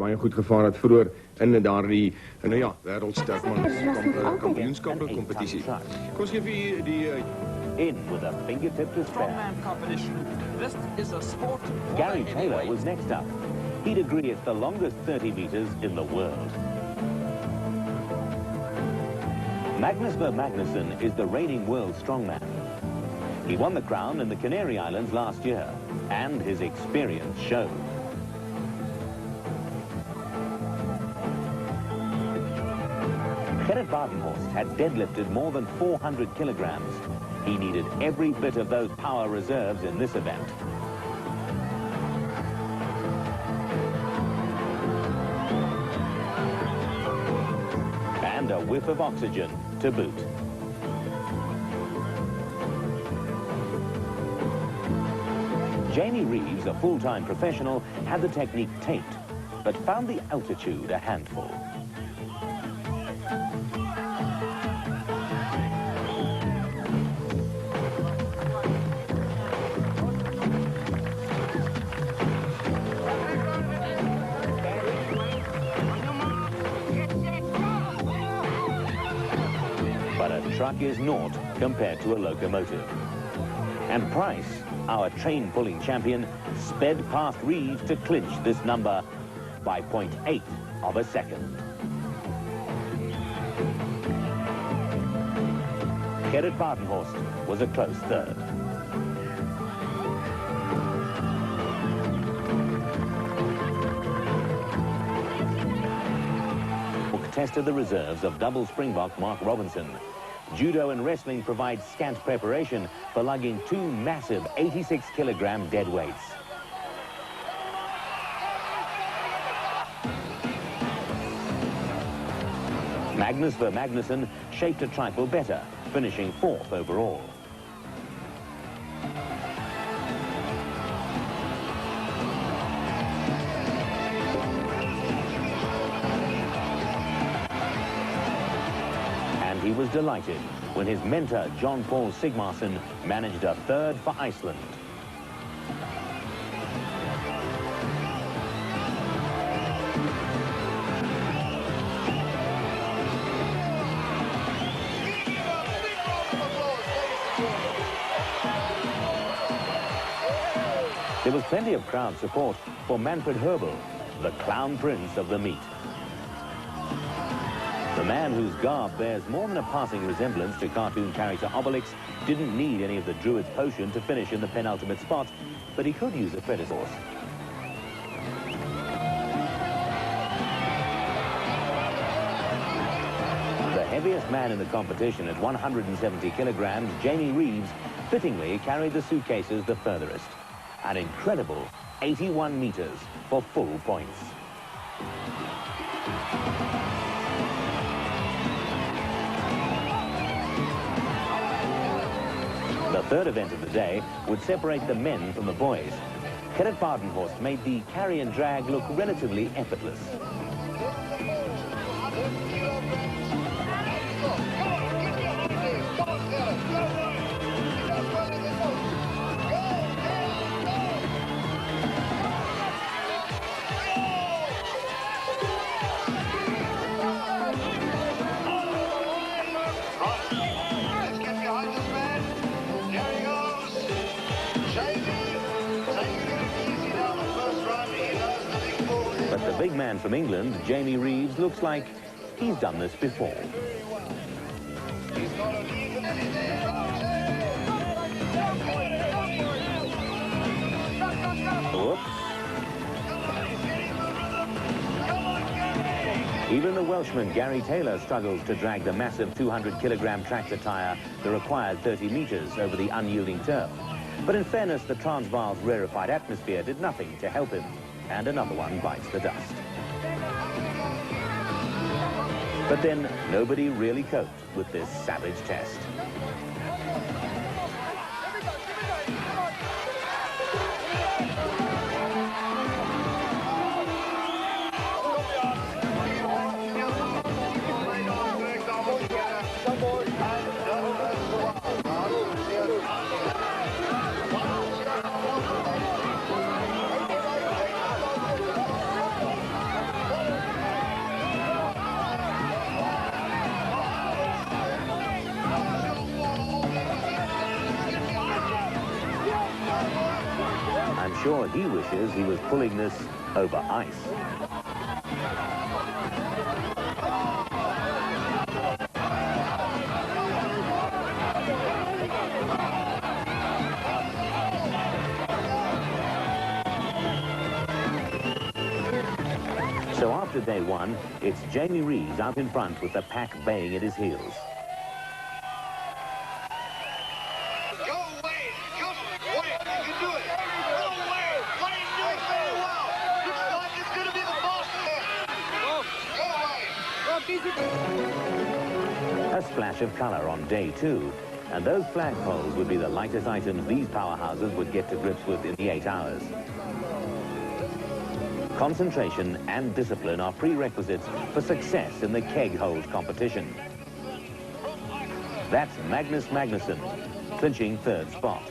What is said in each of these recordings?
baie goed gevaar het vroeër in daardie nou ja, wêreldsterkman kampioenskappe kompetisie. Kom ons gee vir die in with a fingertip to spare. Strongman competition. This is a sport. Gary Taylor was next up. He'd agree it's the longest 30 meters in the world. Magnus Ver Magnusson is the reigning world strongman. He won the crown in the Canary Islands last year, and his experience showed. Gerrit Badenhorst had deadlifted more than 400 kilograms. He needed every bit of those power reserves in this event. And a whiff of oxygen to boot. Jamie Reeves, a full-time professional, had the technique taped, but found the altitude a handful. But a truck is naught compared to a locomotive. And Price, our train-pulling champion, sped past Reeves to clinch this number by 0.8 of a second. Gerrit Badenhorst was a close third. Tested the reserves of double Springbok Mark Robinson. Judo and wrestling provide scant preparation for lugging two massive 86-kilogram dead weights. Magnus Ver Magnusson shaped a trifle better, finishing 4th overall. He was delighted when his mentor, John Paul Sigmarsson, managed a 3rd for Iceland. There was plenty of crowd support for Manfred Herbel, the clown prince of the meet. The man whose garb bears more than a passing resemblance to cartoon character Obelix didn't need any of the Druid's potion to finish in the penultimate spot, but he could use a Predator. The heaviest man in the competition at 170 kilograms, Jamie Reeves, fittingly carried the suitcases the furthest. An incredible 81 meters for full points. The third event of the day would separate the men from the boys. Gerrit Badenhorst made the carry and drag look relatively effortless. But the big man from England, Jamie Reeves, looks like he's done this before. Whoops. Even the Welshman Gary Taylor struggles to drag the massive 200-kilogram tractor tyre the required 30 metres over the unyielding turf. But in fairness, the Transvaal's rarefied atmosphere did nothing to help him, and another one bites the dust. But then, nobody really coped with this savage test. sure he wishes he was pulling this over ice. So after day one, it's Jamie Reeves out in front with the pack baying at his heels. Go Wayne! Come, Wayne! You can do it! Go Wayne! Wayne's doing very well! Looks like it's going to be the boss there! Go Wayne! A splash of colour on day two, and those flagpoles would be the lightest items these powerhouses would get to grips with in the 8 hours. Concentration and discipline are prerequisites for success in the keg hold competition. That's Magnus Magnusson, clinching 3rd spot.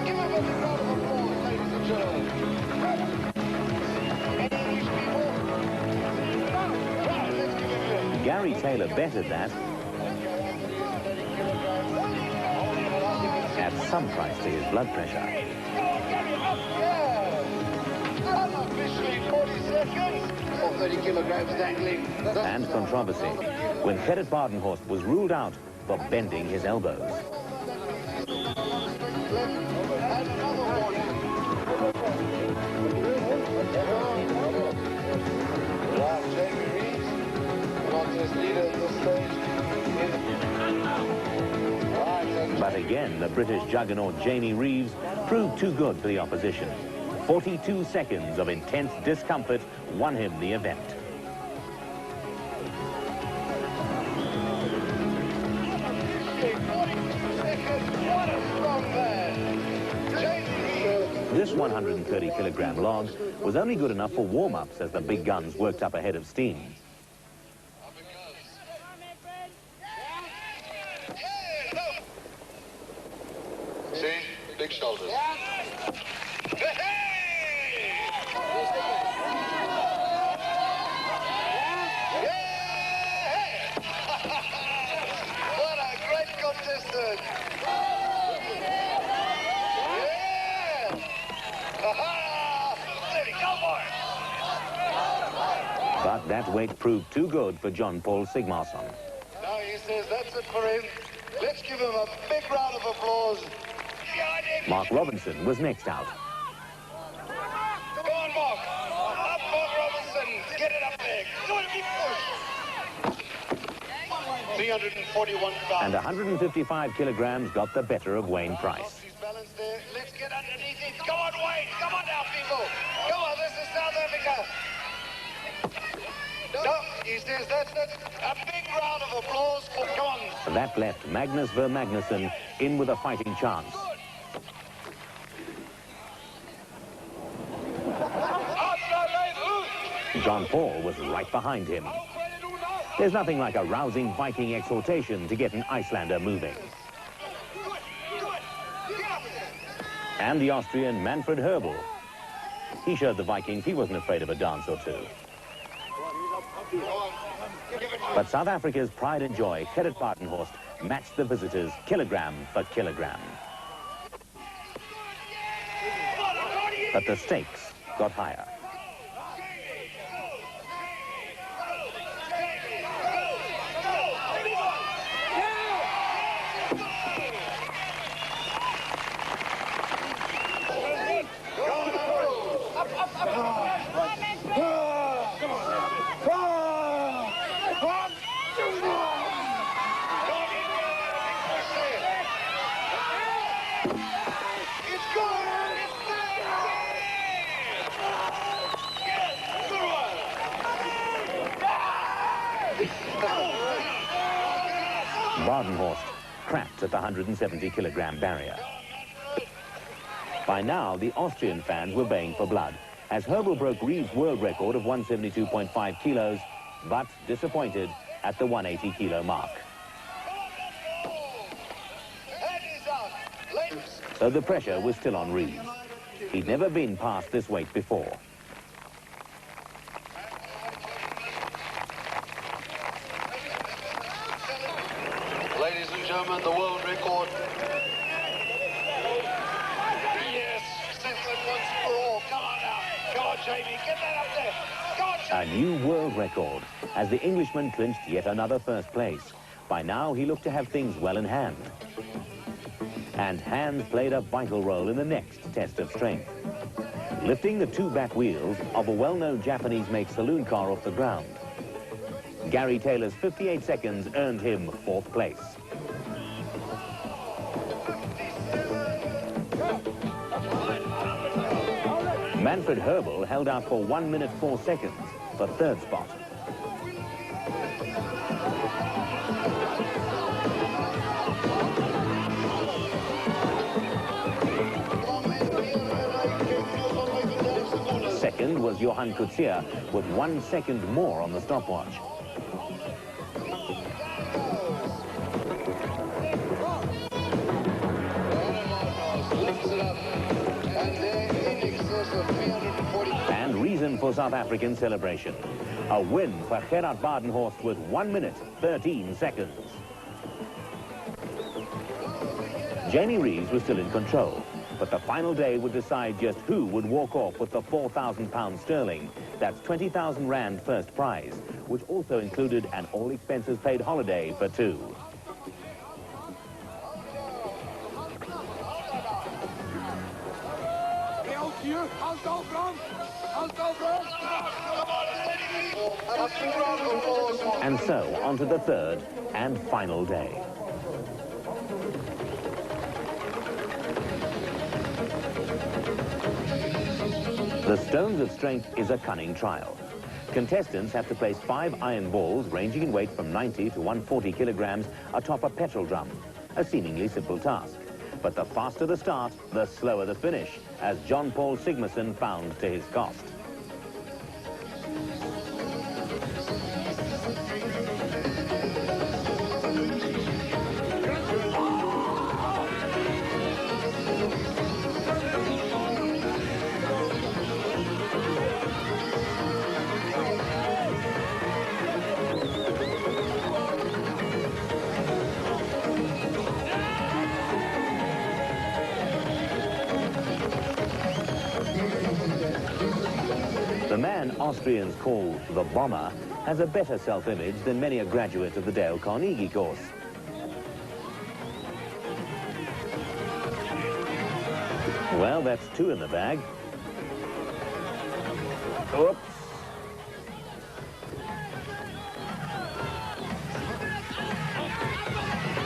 Give him a big round of applause, ladies and gentlemen. Any English people? Right, let's give him a... Gary Taylor bettered that at some price to his blood pressure. Unofficially 40 seconds or 30 kilograms dangling. And controversy when Gerrit Badenhorst was ruled out for bending his elbows. And another warning. Wow, Jamie Reeves, contest leader at this stage. But again, the British juggernaut Jamie Reeves proved too good for the opposition. 42 seconds of intense discomfort won him the event. What a strong man. This 130-kilogram log was only good enough for warm-ups as the big guns worked up a head of steam. See? Big shoulders. What a great contestant. Yeah! Steady, go for it. But that weight proved too good for John Paul Sigmarsson. Now he says that's it for him. Let's give him a big round of applause. Mark Robinson was next out. Go on, Mark. Up, Mark Robinson. Get it up there. Do it, be pushed. 341 pounds. And 155 kilograms got the better of Wayne Price. He's balanced there. Let's get underneath it. Come on, Wayne. Come on now, people. Come on, this is South Africa. No, he says that's a big round of applause for... Come on. That left Magnus Ver Magnusson in with a fighting chance. John Paul was right behind him. There's nothing like a rousing Viking exhortation to get an Icelander moving. And the Austrian Manfred Herbel. He showed the Vikings he wasn't afraid of a dance or two. But South Africa's pride and joy, Gerrit Badenhorst, matched the visitors kilogram for kilogram. But the stakes got higher. Badenhorst cracked at the 170-kilogram barrier. By now, the Austrian fans were baying for blood, as Herbel broke Reeves' world record of 172.5 kilos, but disappointed at the 180-kilo mark. So the pressure was still on Reeves. He'd never been past this weight before. Ladies and gentlemen, the world record. Yes, settle it once for all. Come on now. Come on, Jamie, get that up there. Come on, A new world record as the Englishman clinched yet another first place. By now, he looked to have things well in hand. And hands played a vital role in the next test of strength. Lifting the two back wheels of a well-known Japanese-made saloon car off the ground. Gary Taylor's 58 seconds earned him 4th place. Manfred Herbel held out for 1 minute 4 seconds for 3rd spot. Second was Johan Coetzee with 1 second more on the stopwatch. And reason for South African celebration. A win for Gerard Badenhorst with 1 minute 13 seconds. Jamie Reeves was still in control. But the final day would decide just who would walk off with the £4,000 sterling. That's 20,000 Rand first prize, which also included an all-expenses-paid holiday for two. And so, on to the 3rd and final day. The Stones of Strength is a cunning trial. Contestants have to place 5 iron balls ranging in weight from 90 to 140 kilograms atop a petrol drum. A seemingly simple task. But the faster the start, the slower the finish, as John Paul Sigmarsson found to his cost. The man Austrians call the Bomber has a better self-image than many a graduate of the Dale Carnegie course. Well, that's 2 in the bag. Oops.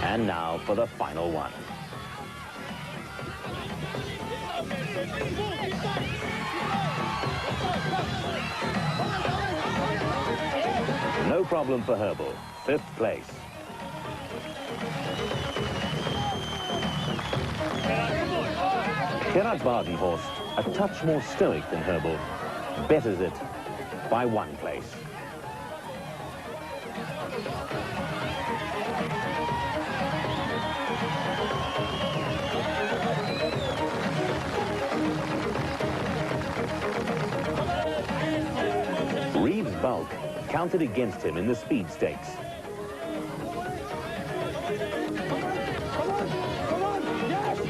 And now for the final one. No problem for Herbel. 5th place. Gerard Badenhorst, a touch more stoic than Herbel, betters it by 1 place. Reeves' bulk counted against him in the speed stakes.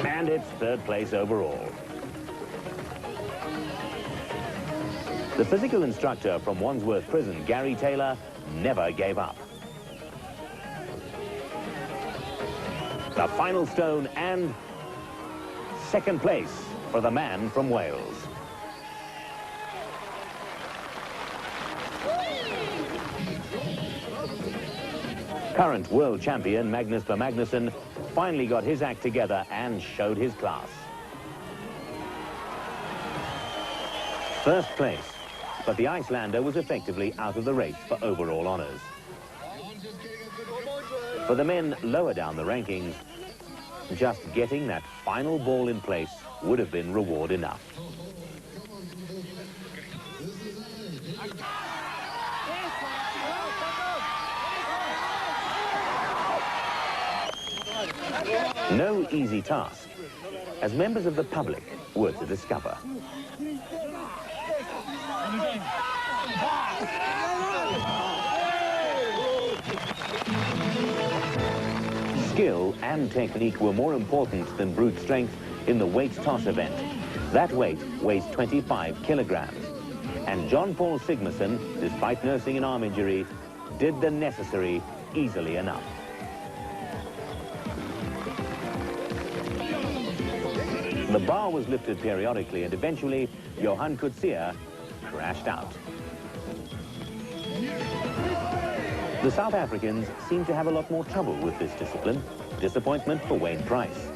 And it's 3rd place overall. The physical instructor from Wandsworth Prison, Gary Taylor, never gave up. The final stone and 2nd place for the man from Wales. Current world champion Magnus Ver Magnusson finally got his act together and showed his class. 1st place, but the Icelander was effectively out of the race for overall honours. For the men lower down the rankings, just getting that final ball in place would have been reward enough. No easy task, as members of the public were to discover. Skill and technique were more important than brute strength in the weight toss event. That weight weighs 25 kilograms. And John Paul Sigmarsson, despite nursing an arm injury, did the necessary easily enough. The bar was lifted periodically, and eventually Johan Coetzee crashed out. The South Africans seemed to have a lot more trouble with this discipline. Disappointment for Wayne Price.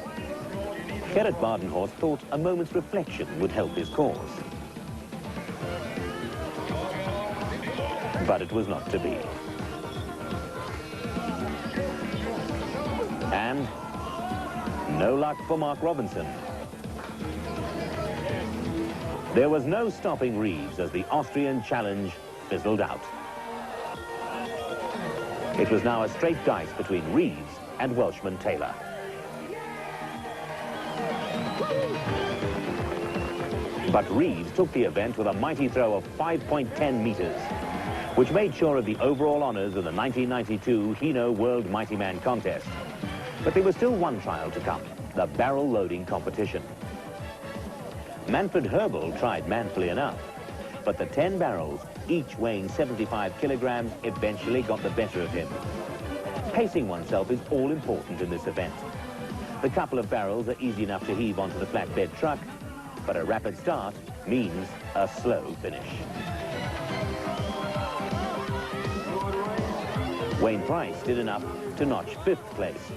Gerrit Badenhorst thought a moment's reflection would help his cause. But it was not to be. And no luck for Mark Robinson. There was no stopping Reeves as the Austrian challenge fizzled out. It was now a straight dice between Reeves and Welshman Taylor. But Reeves took the event with a mighty throw of 5.10 meters, which made sure of the overall honors of the 1992 Hino World Mighty Man contest. But there was still one trial to come, the barrel loading competition. Manfred Herbel tried manfully enough, but the 10 barrels, each weighing 75 kilograms, eventually got the better of him. Pacing oneself is all important in this event. The couple of barrels are easy enough to heave onto the flatbed truck, but a rapid start means a slow finish. Wayne Price did enough to notch 5th place.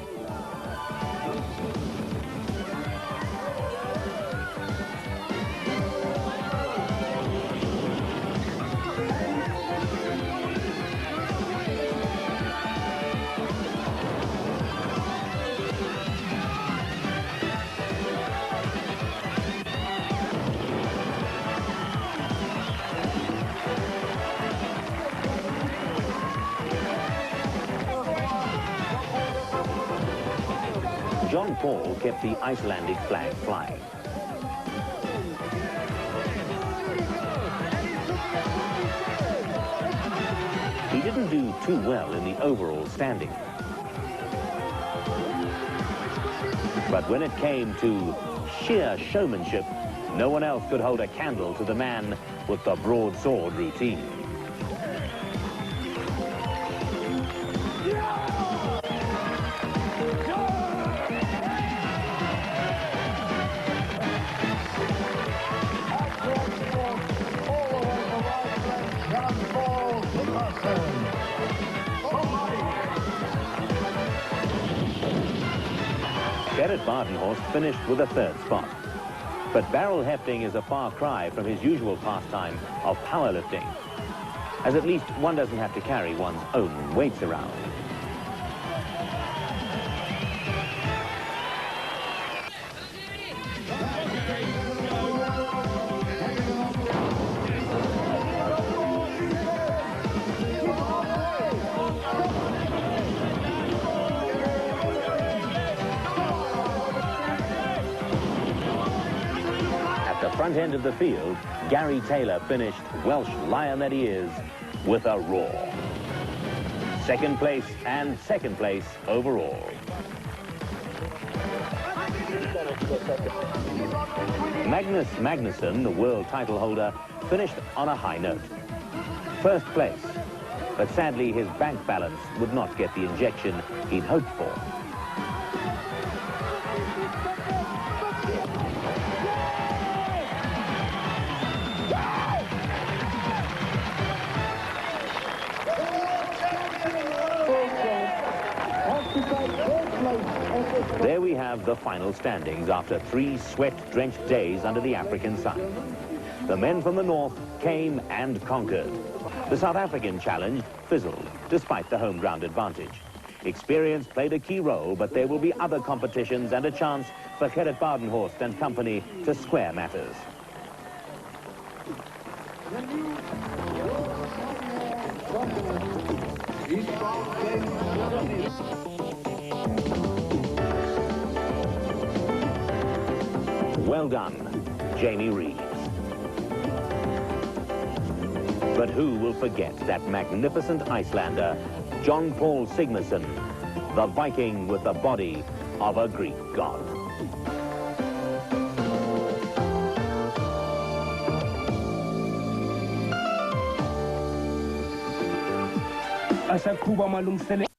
John Paul kept the Icelandic flag flying. He didn't do too well in the overall standing. But when it came to sheer showmanship, no one else could hold a candle to the man with the broadsword routine. Gerrit Badenhorst finished with a 3rd spot. But barrel hefting is a far cry from his usual pastime of powerlifting, as at least one doesn't have to carry one's own weights around. Front end of the field, Gary Taylor finished, Welsh lion that he is, with a roar. 2nd place and 2nd place overall. Magnus Magnusson, the world title holder, finished on a high note. 1st place, but sadly his bank balance would not get the injection he'd hoped for. There we have the final standings after 3 sweat-drenched days under the African sun. The men from the north came and conquered. The South African challenge fizzled, despite the home ground advantage. Experience played a key role, but there will be other competitions and a chance for Gerrit Badenhorst and company to square matters. Well done, Jamie Reeves. But who will forget that magnificent Icelander, John Paul Sigmarsson, the Viking with the body of a Greek god. Asakhuba malungiselelo